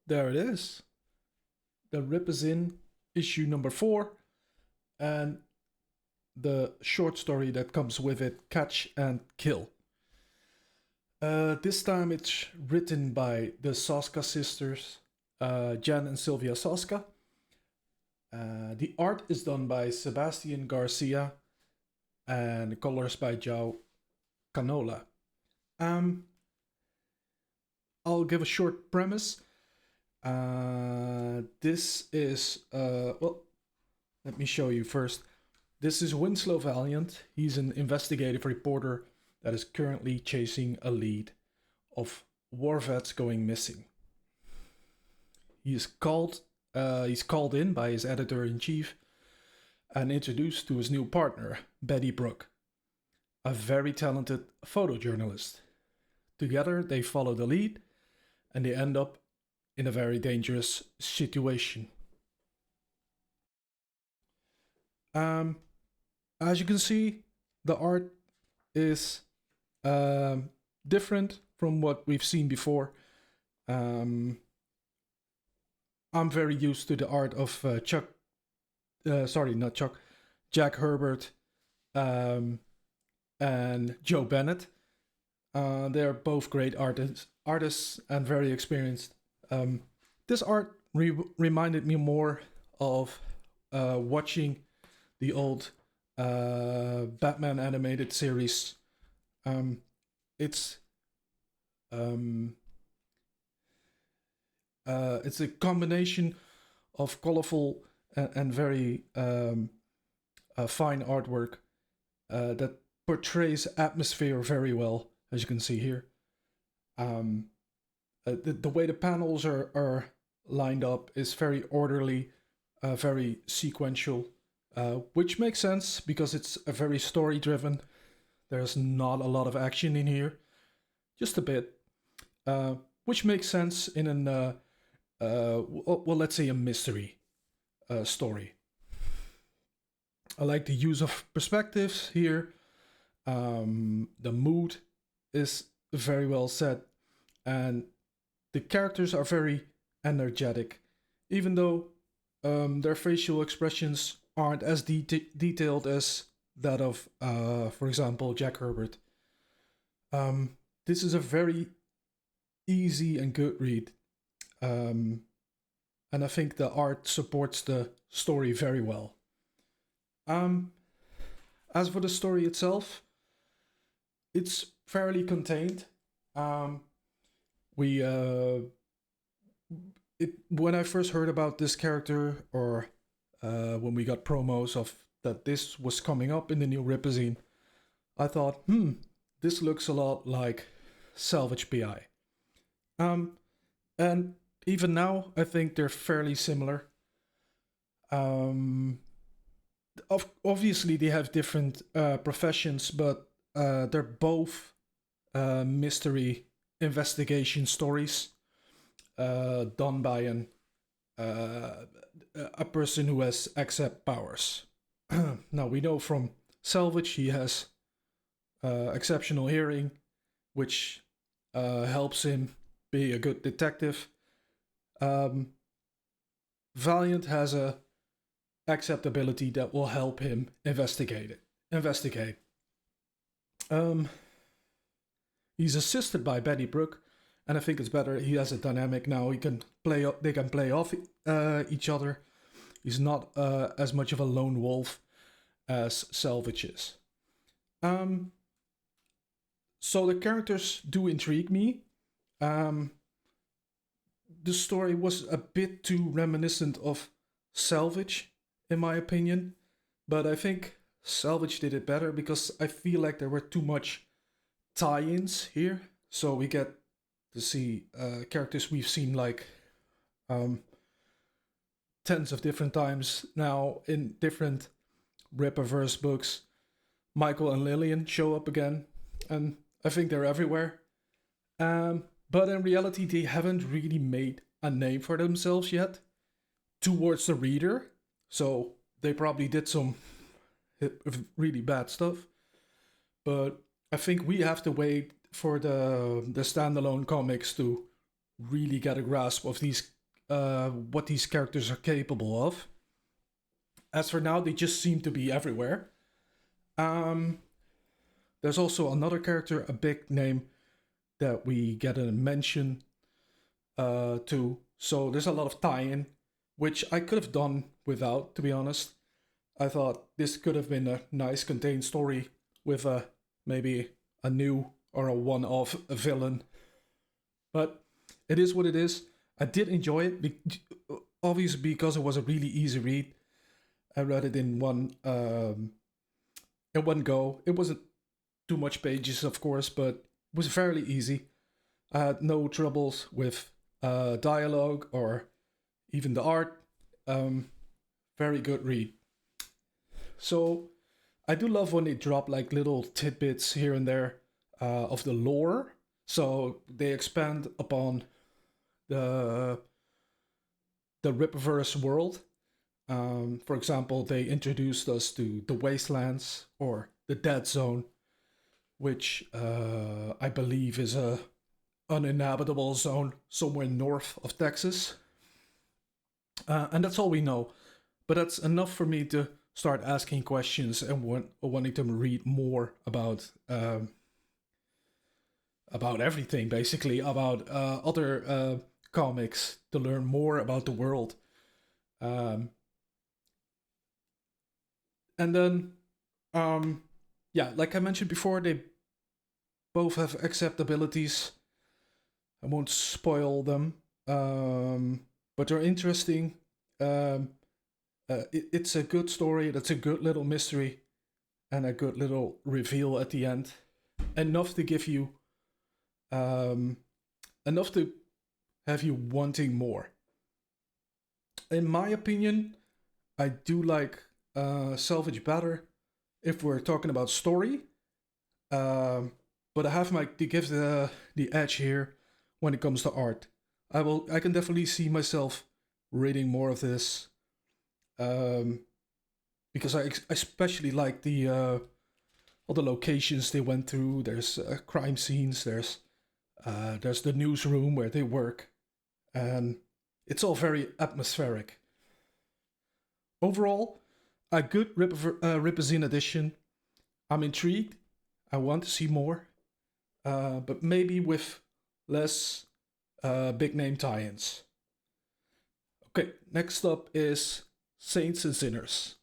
There it is. The Rip is in issue number 4, and the short story that comes with it, Catch and Kill. This time it's written by the Saska sisters, Jan and Sylvia Saska. The art is done by Sebastian Garcia and colors by João Canola. Um, I'll give a short premise. This is, well, let me show you first. This is Winslow Valiant. He's an investigative reporter that is currently chasing a lead of war vets going missing. He's called in by his editor-in-chief and introduced to his new partner, Betty Brooke, a very talented photojournalist. Together, they follow the lead and they end up in a very dangerous situation. As you can see, the art is different from what we've seen before. I'm very used to the art of Jack Herbert and Joe Bennett. They're both great artists and very experienced. This art reminded me more of watching the old Batman animated series. It's a combination of colorful and very fine artwork that portrays atmosphere very well, as you can see here. The way the panels are lined up is very orderly, very sequential, which makes sense because it's a very story driven. There's not a lot of action in here, just a bit, which makes sense in an let's say a mystery story. I like the use of perspectives here. The mood is very well set, and the characters are very energetic, even though their facial expressions aren't as detailed as that of, for example, Jack Herbert. This is a very easy and good read. And I think the art supports the story very well. As for the story itself, it's fairly contained. When I first heard about this character, or when we got promos of that this was coming up in the new Ripazine, I thought, this looks a lot like Salvage PI. And even now, I think they're fairly similar. Obviously, they have different professions, but they're both mystery investigation stories done by a person who has accept powers. Now, we know from Salvage he has exceptional hearing, which helps him be a good detective. Valiant has a acceptability that will help him investigate. He's assisted by Betty Brooke, and I think it's better. He has a dynamic now. They can play off each other. He's not as much of a lone wolf as Salvage is. So the characters do intrigue me. The story was a bit too reminiscent of Salvage, in my opinion, but I think Salvage did it better because I feel like there were too much tie-ins here. So we get to see characters we've seen like tens of different times now in different Rippaverse books. Michael and Lillian show up again, and I think they're everywhere. But in reality, they haven't really made a name for themselves yet towards the reader. So they probably did some really bad stuff. But I think we have to wait for the standalone comics to really get a grasp of these what these characters are capable of. As for now, they just seem to be everywhere. Um, there's also another character, a big name that we get a mention to. So there's a lot of tie-in, which I could have done without, to be honest. I thought this could have been a nice contained story with maybe a new or a one-off villain. But it is what it is. I did enjoy it, obviously because it was a really easy read. I read it in one go. It wasn't too much pages, of course, but it was fairly easy. I had no troubles with dialogue or even the art. Very good read. So I do love when they drop like little tidbits here and there of the lore. So they expand upon the Rippaverse world. For example, they introduced us to the Wastelands or the Dead Zone, which I believe is a uninhabitable zone somewhere north of Texas. And that's all we know. But that's enough for me to start asking questions and wanting to read more about everything, basically, about other comics, to learn more about the world. Um, and then, yeah, like I mentioned before, they both have acceptabilities. I won't spoil them, but they're interesting. It's a good story. That's a good little mystery, and a good little reveal at the end. Enough to give you, um, enough to have you wanting more. In my opinion, I do like Salvage better if we're talking about story. Um, but I have to give the edge here when it comes to art. I can definitely see myself reading more of this, um, because I especially like the all the locations they went through. There's crime scenes. There's the newsroom where they work, and it's all very atmospheric. Overall, a good Ripazine edition. I'm intrigued. I want to see more, but maybe with less big name tie-ins. Okay, next up is Saints and Sinners.